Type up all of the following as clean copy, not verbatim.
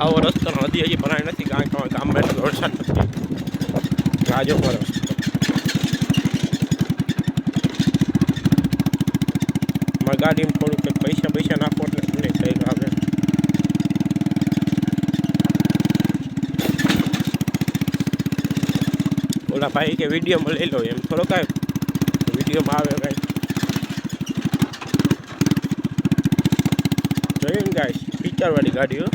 આવો રસ્તો નદી હજી ભરાય નથી, કારણ કે ગામમાં એટલો વરસાદ નથી. રાજો પર મારી ગાડીમાં થોડુંક કંઈક પૈસા નાખો એટલે મને કંઈક આવે. ઓલા ભાઈ કે વિડીયોમાં લઈ લો, એમ થોડો કાંઈ વિડીયોમાં આવે કાંઈ જોયું ને ગાઈસ, પિક્ચરવાળી ગાડીઓ.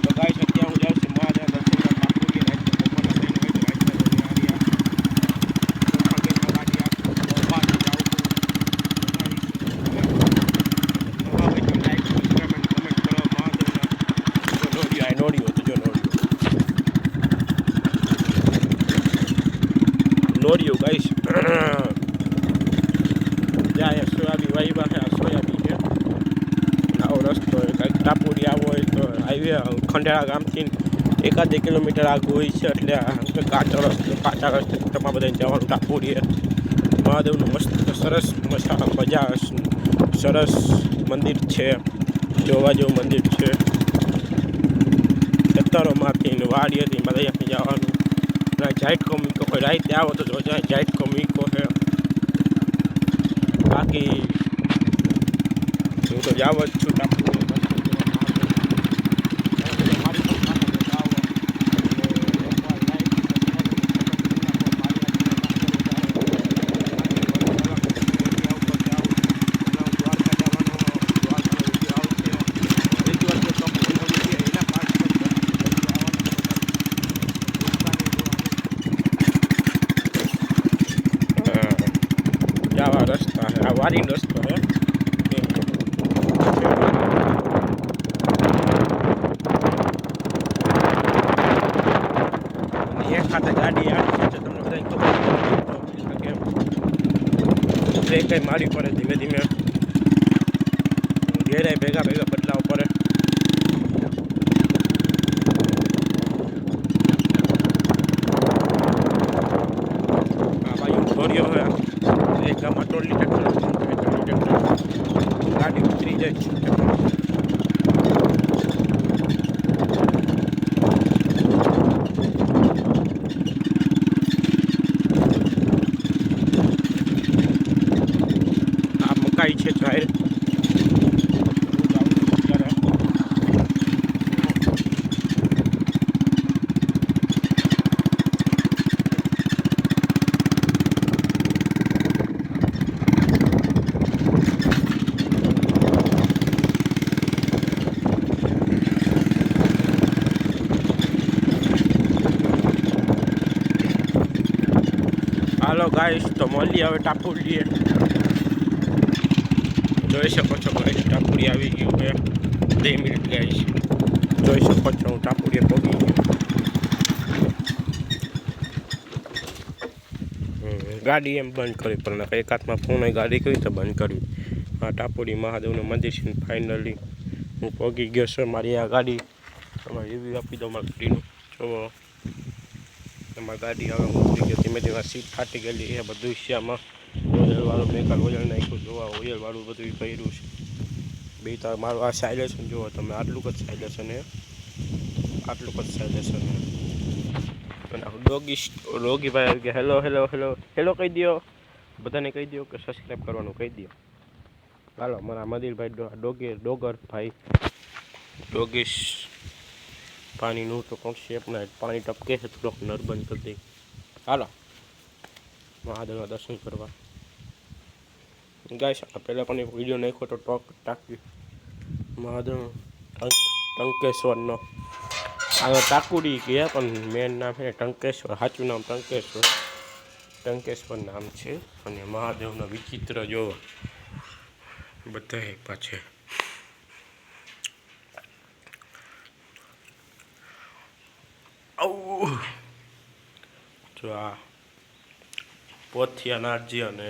તો ગાઈસ અત્યારે હું જાઉં છું મહાદેવ દર્શન કરવા પૂરી રાત બપોરના થઈને હોય તો રાત નોડિયું ગાઈસ જાય સોયાબી વાઈવા છે. સોયાબી છે આવો રસ્તો કાંઈક ટાપુડી આવો હોય તો હાઈવે ખંડેળા ગામથી 1-2 કિલોમીટર આગળ હોય છે, એટલે કાચા રસ્તે તમારે બધાને જવાનું ટાપુડીએ. મહાદેવનું મસ્ત સરસ મજા સરસ મંદિર છે, જોવા જેવું મંદિર છે. ખેતરોમાંથી વાડીએથી બધા અહીંયાથી જવાનું. જાઈટ કોમિકો હોય રાઈતે આવો તો જો જાઈટ કોમિકો છે. બાકી હું તો જાવ જ છું ટાપુ. આવા રસ્તા છે, આ વારી રસ્તો છે. એક ખાતે ગાડી આવી છે, તમને બધા ખબર બ્રેક કઈ મારી પડે, ધીમે ધીમે ઘેરાય ભેગા બદલાવ પડે. આ બાજુ છોરીઓ હોય એક ગામમાં ટોલી ટ્રેક્ટર ગાડી ઉતરી જાય છે. આ મકાઈ છે જાહેર. હાલો ગાઈસ, તો મળીએ હવે ટાપુડીએ. જોઈ શકો છો ગાઈસ, ટાપુડી આવી ગયું છે. 2 મિનિટ ગાઈસ, જોઈ શકો છો હું ટાપુડીએ પહોંચી ગયો. ગાડી એમ બંધ કરી, પણ એક હાથમાં ફોન ગાડી કરી તો બંધ કરી. આ ટાપુડી મહાદેવનું મંદિર છે. ફાઇનલી હું પહોંચી ગયો છું. મારી આ ગાડી તમારે રિવ્યૂ આપી દો મારી ગાડીનું. જો તમારી ગાડી હવે હું ઉતરી ગયો. ધીમે ધીમે સીટ ફાટી ગયેલી એ બધું છે. આમાં ઓઇલવાળું મેં કાલ ઓઇલ નાખ્યું, જોવા ઓઇલવાળું બધું કર્યું છે. બે તો મારું આ સાયલેશન જુઓ તમે, આટલું જ સાયલેશન છે, આટલું જ સાયલેશન છે. અને રોગીભાઈ કે હેલો હેલો હેલો હેલો કહી દો, બધાને કહી દો કે સબસ્ક્રાઈબ કરવાનું કહી દો. હાલો મારા મદિરભાઈ ડોગર ભાઈ ડોગીશ પાણીનું તો કોણ શેપ ના પાણી ટપકે છે, થોડોક નરબંધ કરી દઈ. હાલો મહાદેવના દર્શન કરવા. ગાઈસ પહેલાં પણ એક વિડીયો નાખ્યો તો ટાંકી મહાદેવ ટંકેશ્વરનો. આ ટાકુડી ગયા પણ મેન નામ છે ટંકેશ્વર, સાચું નામ ટંકેશ્વર નામ છે. અને મહાદેવના વિચિત્ર જો બધા એક પાછે. જો આ પોથિયા નારજી અને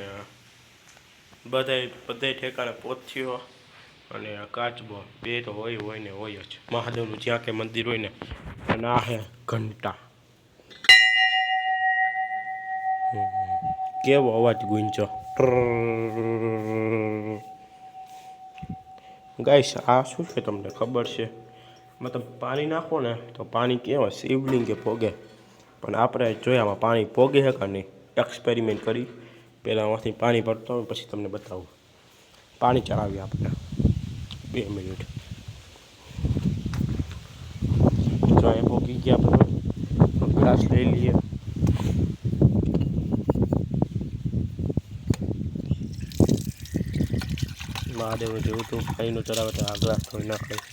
બધા ઠેકાણે પોથિયો અને કાચબો બે તો હોય ને હોય જ. મહાદેવનું જ્યાં કે મંદિર હોય ને. અને આ હે ઘંટા, કેવો અવાજ ગુંજો. ગાઈસ આ શું છે તમને ખબર છે? મતલબ પાણી નાખો ને તો પાણી કેવા શિવલિંગે પોગે, પણ આપણે જોઈએ આમાં પાણી પોગે છે કે નહીં. એક્સપેરિમેન્ટ કરી પહેલાં આમાંથી પાણી ભરતો હોય પછી તમને બતાવું. પાણી ચડાવીએ આપણે 2 મિનિટ. જો એ પોગી ગયા આપણે ગ્લાસ લઈ લઈએ. મહાદેવનું જેવું હતું પાણીનું ચડાવે તો આ ગ્લાસ થોડી નાખાય.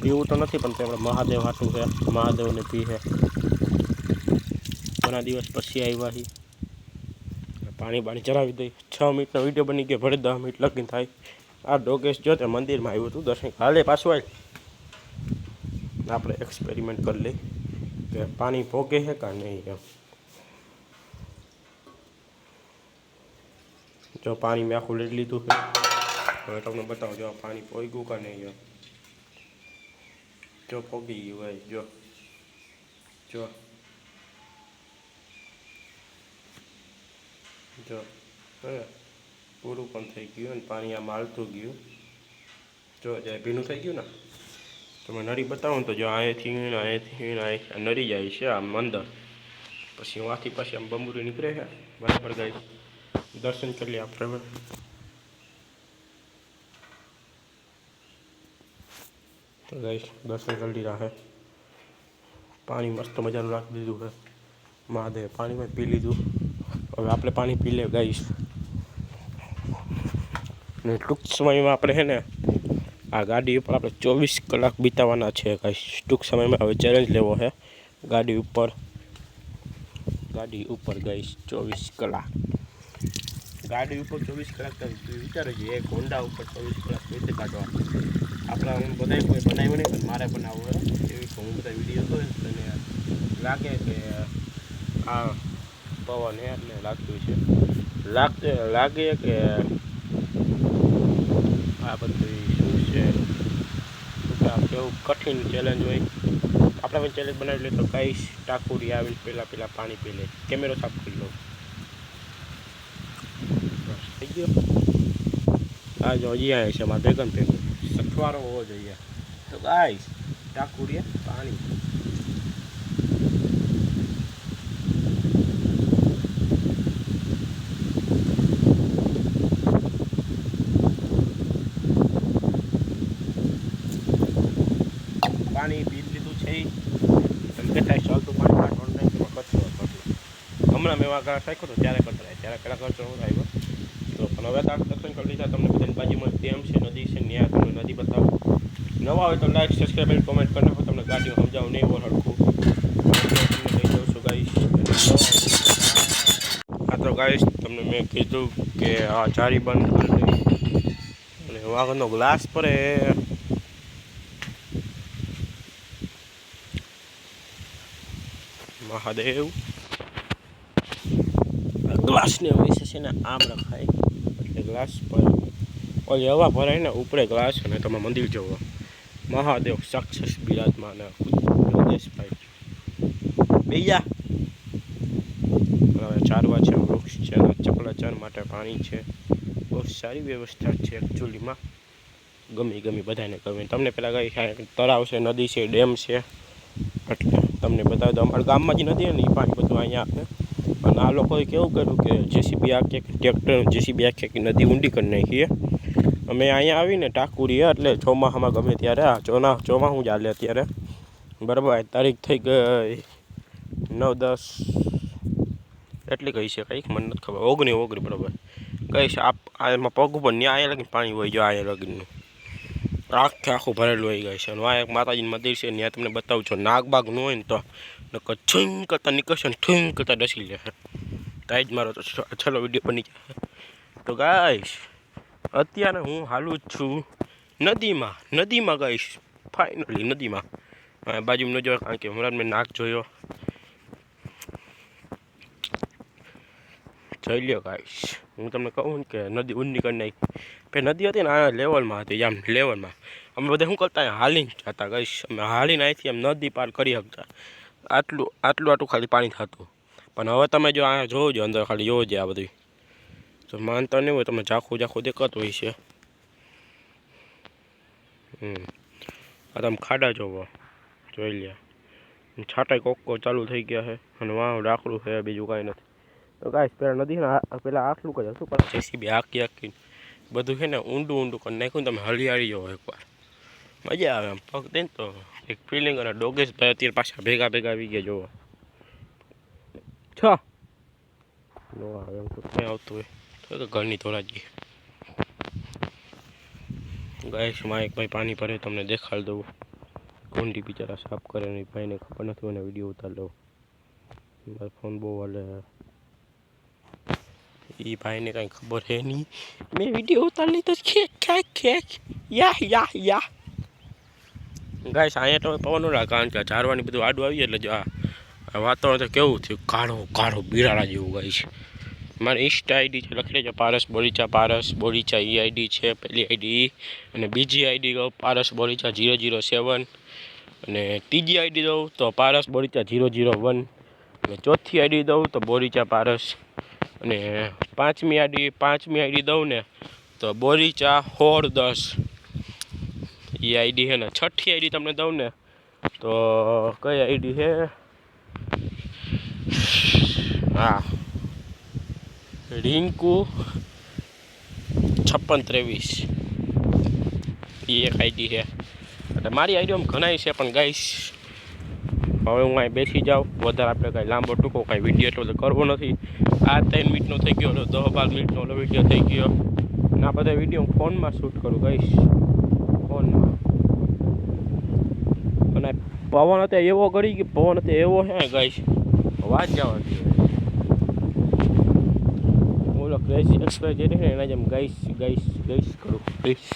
પીવું તો નથી પણ આપણે મહાદેવ હાટું છે, મહાદેવને પી છે. ઘણા દિવસ પછી આવ્યા છીએ. પાણી ચડાવી દઈ. 6 મિનિટનો વિડીયો બની ગયો, ભલે 10 મિનિટ લગીને થાય. આ ડોગેશ જો તે મંદિરમાં આવ્યું હતું દર્શન. હાલે પાછું આવેલ આપણે એક્સપેરિમેન્ટ કરી લઈ કે પાણી પોગે છે કે નહીં એમ. જો પાણી મેં આખું લઈ લીધું છે. હવે તમને બતાવો જો પાણી પોગ્યું કે નહીં એમ. જો પોગી ગયું ભાઈ, જો જો જો પૂરું પણ થઈ ગયું અને પાણી આમ હાલતું ગયું. જો જાય ભીનું થઈ ગયું ને. તમે નળી બતાવો ને તો જો અહીંથી નળી જાય છે આમ અંદર. પછી વાંથી પછી આમ બમરું નીકળે છે. બરાબર ગાય દર્શન કરી લઈએ આપણે. તો ગાઈસ દર્શન કરી લીધા છે. પાણી મસ્ત મજાનું રાખી દીધું છે. મહાદેવ પાણીમાં પી લીધું. હવે આપણે પાણી પી લે ગાઈસ. ને ટૂંક સમયમાં આપણે છે ને આ ગાડી ઉપર આપણે 24 કલાક બીતાવવાના છે ગાઈસ. ટૂંક સમયમાં હવે ચેલેન્જ લેવો છે ગાડી ઉપર ગાઈસ 24 કલાક. ગાડી ઉપર 24 કલાક વિચારો છે. એક હોન્ડા ઉપર 24 કલાક રીતે કાઢવા. આપણા હું બધા કોઈ બનાવ્યું નહીં પણ મારે બનાવવું હોય એવી હું બધા વિડીયો જોઉં અને લાગે કે આ પવન એટલે લાગતું છે. લાગે કે આ બધું શું છે કેવું કઠિન ચેલેન્જ હોય. આપણે પણ ચેલેન્જ બનાવી લઈએ તો ગાઈસ ટાકુરી આવીને પહેલાં પાણી પી લે. કેમેરો સાફ કરી લો. બસ થઈ ગયો. આ જો હજી આવે છે અમારે ભેગન સથવારો હોવો જોઈએ. તો ગાઈસ ટાકુરીએ પાણી પી લીધું છે. તમે કહેતા ચાલતું પાણી કાઢવાનું નહીં તો કચરો હતો. હમણાં મેં આગળ શાખ્યો હતો ત્યારે કચરાય ત્યારે પેલા કચરો હું આવ્યો તો પણ હવે તો દર્શન કરી લીધા. તમને બધાની બાજુમાં ડેમ છે, નદી છે, ત્યાં તમને નદી બતાવો. નવા હોય તો લાઈક સબસ્ક્રાઈબ અને કોમેન્ટ કરી નાખો. તમને ગાડીઓ સમજાવું નહીં હોય હરખું તમને લઈ જાઉં છું ગાઈસ. આ તો ગાઈસ તમને મેં કીધું કે આ જારી બંધ કરી દઈ અને વાગનો ગ્લાસ પડે. મહાદેવ ગ્લાસને વિશે છે ને આમ રખાય એટલે ગ્લાસ પર ઓલી હવા ભરાય ને ઉપરે ગ્લાસ અને તમે મંદિર જવો. મહાદેવ સાક્ષસ બિરાજમાન યોગેશભાઈ બીજા હવે ચારવા છે, વૃક્ષ છે, ચકલાચાર માટે પાણી છે. બહુ સારી વ્યવસ્થા છે એકચ્યુઅલીમાં. ગમી બધાને ગમે. તમને પહેલાં કઈ તળાવ છે, નદી છે, ડેમ છે એટલે તમને બતાવી દો. અમારા ગામમાં જ નથી ને એ પાણી બધું અહીંયા આપે. અને આ લોકોએ કેવું કર્યું કે જેસીબી આખી ટ્રેક્ટર જેસીબી આખી નદી ઊંડી કરી નાખીએ. અમે અહીંયા આવીને ટાકુરીએ એટલે ચોમાસામાં ગમે ત્યારે ચોમાસું ચાલે અત્યારે બરાબર. તારીખ થઈ ગઈ 9-10 એટલી કઈ છે કંઈક મને નથી ખબર. 19 બરાબર કઈ એમાં પગ ઉપર ત્યાં અહીંયા લગીને પાણી હોય. જો અહીંયા લગીને આખું ભરેલું હોય ગઈ છે. અને આ એક માતાજીનું મંદિર છે ત્યાં તમને બતાવું છું. નાગબાગ ન હોય ને તો નકર ઠીંગ કરતાં નીકળશે ને ઠીંગ કરતાં ડસી લે. તાઈ જ મારો તો છેલ્લો વિડીયો બની જાય. તો ગાઈશ અત્યારે હું હાલું જ છું નદીમાં ગાઈશ. ફાઇનલી નદીમાં બાજુમાં ન જોયો કારણ કે હમણાં મેં નાક જોયો. જોઈ લ્યો ગાઈશ. હું તમને કહું ને કે નદી ઊંડી કરી નાખી. પછી નદી હતી ને આ લેવલમાં હતી આમ લેવલમાં. અમે બધા શું કરતા હાલીને જતા ગાઈશ. અમે હાલીને અહીંથી આમ નદી પાર કરી શકતા. આટલું ખાલી પાણી થતું. પણ હવે તમે જો અહીંયા જોવો અંદર ખાલી જોવો છે આ બધું તો માનતા નહીં હોય તમે ઝાખું ઝાખું દેખાતું હોય છે. આ તમે ખાડા જોવો, જોઈ લ્યા. છાંટાઈ કોકો ચાલુ થઈ ગયા છે અને વાહ ડાકડું છે, બીજું કાંઈ નથી. તો કાંઈ પેલા નથી ને પેલા આટલું જ હતું, પણ જેસીબી હાકી બધું છે ને ઊંડું કરી નાખ્યું. તમે હરિયાળી જોવો એકવાર, મજા આવે. આમ પગ દે ને તો એક ફિલિંગ. અને ડોગેશભાઈ અત્યારે પાછા ભેગા આવી ગયા જોવો. નો આવે એમ તો ક્યાં આવતું હોય તો ઘરની થોડા જ ગઈ. ગાઈસમાં એક ભાઈ પાણી ભરે, તમને દેખાડી દઉં. કુંડી બિચારા સાફ કરે ને ભાઈને ખબર નથી મને વિડીયો ઉતાર લઉં. મારો ફોન બહુ હાલે. એ ભાઈને કાંઈ ખબર છે નહીં, મેં વિડીયો ઉતાર લીધો. ખેંચ યા ગાઈસ અહીંયા તો પવન ઓલા, કારણ કે ઝાડવાની બધું આડું આવી એટલે જો આ વાતાવરણ તો કેવું થયું, કાળો બિરાડા જેવું ગાઈસ. મારી ઇન્સ્ટા આઈડી છે, લખી લેજો પારસ બોરીચા એ આઈડી છે પહેલી આઈડી. અને બીજી આઈડી કહું પારસ બોરીચા 007. અને ત્રીજી આઈડી દઉં તો પારસ બોરીચા 001. અને ચોથી આઈડી દઉં તો બોરીચા પારસ. અને પાંચમી આઈડી દઉં ને તો બોરીચા 10 એ આઈડી છે. ને છઠ્ઠી આઈડી તમને દઉં ને તો કઈ આઈડી છે, હા રિંકુ 5623 એ એક આઈડી છે. એટલે મારી આઈડીઓમાં ઘણા છે, પણ ગાઈશ હવે હું અહીં બેસી જાઉં. વધારે આપણે કાંઈ લાંબો ટૂંકો કાંઈ વિડીયો એટલો બધો કરવો નથી. આ 3 મિનિટનો થઈ ગયો, 10-12 મિનિટનો ઓલો વિડીયો થઈ ગયો. અને આ બધા વિડીયો હું ફોનમાં શૂટ કરું ગાઈશ, ફોનમાં. અને પવન અત્યારે એવો ગળી કે પવન અત્યારે એવો છે ગાઈશ, વાત જવાની. ઓલો ક્રેઝી એક્સપ્રેસ જે છે એના જેમ ગાઈશ કરું ગાઈશ.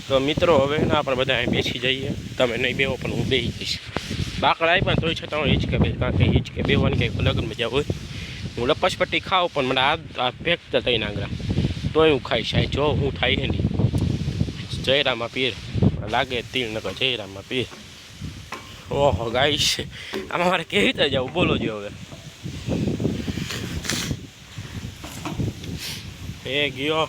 તો મિત્રો હવે ને આપણે બધા અહીં બેસી જઈએ. તમે નહીં બેહો પણ હું બેસી જઈશ. બાકડા આપ્યા તોય છતાં હું હિંચકે બે, કારણ કે હિંચકે બેવાની કંઈક અલગ મજા હોય. હું લપસપટ્ટી ખાઉં પણ મને આ ફેંકતા થઈ નાગરા તોય હું ખાઈશ. આ જો હું થાય છે નહીં. જયરામા પીર લાગે તીર નકર જયરામા પીર. ઓહો ગાઈશ, આમાં મારે કેવી રીતે જવું બોલો જો હવે. એ ગયો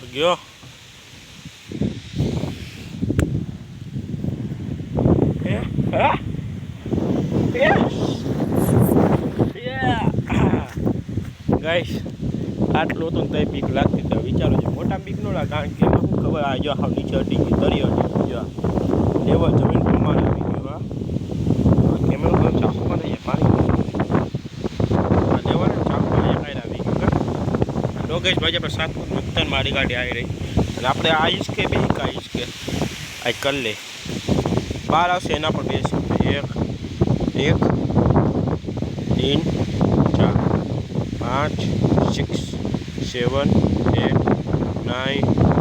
ગાઈશ. આટલું હતું ને તો બીક લાગતી તો વિચારો છે. મોટા બીક ન લાગે, કારણ કે એમાં શું ખબર, આ જો હાવ નીચે અડી ગઈ, તરી અડી જો એવો જમીન પ્રમાણે આવી ગયું. કેમેરો ચાકુમાં નહીં પાણી લેવાનું, ચાકુમાં કાંઈ આવી ગયું. ડોગેશભાઈ આપણે 7 ફૂટ મુક્તન મારી ગાડી આવી રહી. અને આપણે આ હિંચકે બે હિંચકે આ કરી લે 12 આવશે એના પર બેસી 1 2 3 4 5 6 7 8 9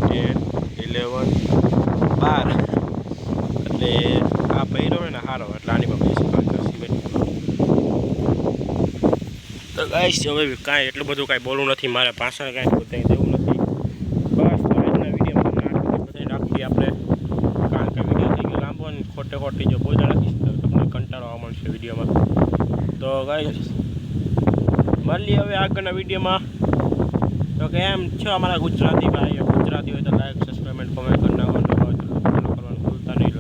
10 11 12. એટલે આ ભૈરો ને હારો એટલે આની પર બેસી 5 તો ગાઈસ હવે કાંઈ એટલું બધું કાંઈ બોલવું નથી મારે, પાછળ કાંઈ બતાવી દેવું નથી. બસ તો આજના વિડીયોમાં બધાને રાખીએ આપણે, કારણ કે વિડીયો થઈ ગયો લાંબો અને ખોટી જો બોલ રાખીશ તો તમને કંટાળો આવવા મળશે વિડીયોમાં. તો ગાઈસ મળીએ હવે આગળના વિડીયોમાં. તો કે એમ છો અમારા ગુજરાતી ભાઈઓ, ગુજરાતી હોય તો લાઈક સબસ્ક્રાઈબ કોમેન્ટ કરી નાખવાનું, ફોલો કરવાનું ભૂલતા નહીં,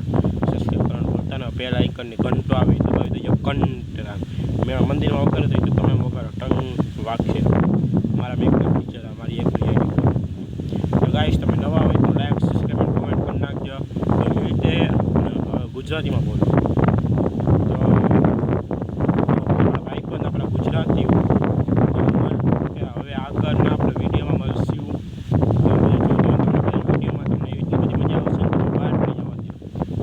સબસ્ક્રાઈબ કરવાનું ભૂલતા નહીં. પહેલા આઇકનની ઘંટો આવી તો કહી દેજો કંટરા. મેં મંદિરમાં વગર થઈ તો તમે વગર ટંગ વાગશે. મારા બેંક ટીચર મારી એક આઈડી. તો ગાઈસ તમે નવા હોય તો લાઈક સબસ્ક્રાઈબ કોમેન્ટ કરી નાખજો. એવી રીતે ગુજરાતીમાં બોલો તો ભાઈ પણ આપણા ગુજરાતી હવે આગળના આપણે વિડીયોમાં મળશું. વિડીયોમાં તમને એવી બધી મજા આવશે, બહાર પડી જવા દો.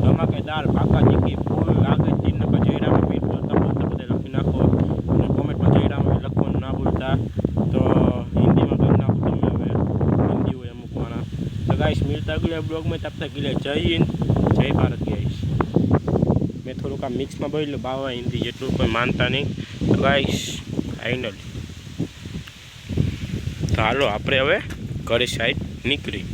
ધમાકેદાર પાકા ચીકી ફૂલ લાગે તીન નંબર જયરામ પીર બોલતા બધા લખી નાખો. અને કોમેન્ટમાં જયરામ લખવાનું ના ભૂલતા. તો હિન્દીમાં કરી નાખો તમે, હવે હિન્દી હોય અમુક મારા. તો ગાઈશ મિલતા અગલે બ્લોગમાં તબ તક ગીલે જય હિન્દ જય ભારત ગાઈશ. મેં થોડુંક આ મિક્સમાં બોલ્યું બાવા હિન્દી, જેટલું કોઈ માનતા નહીં. તો ગાઈશ ફાઇનલ તો હાલો આપણે હવે ઘરે સાઈડ નીકળી.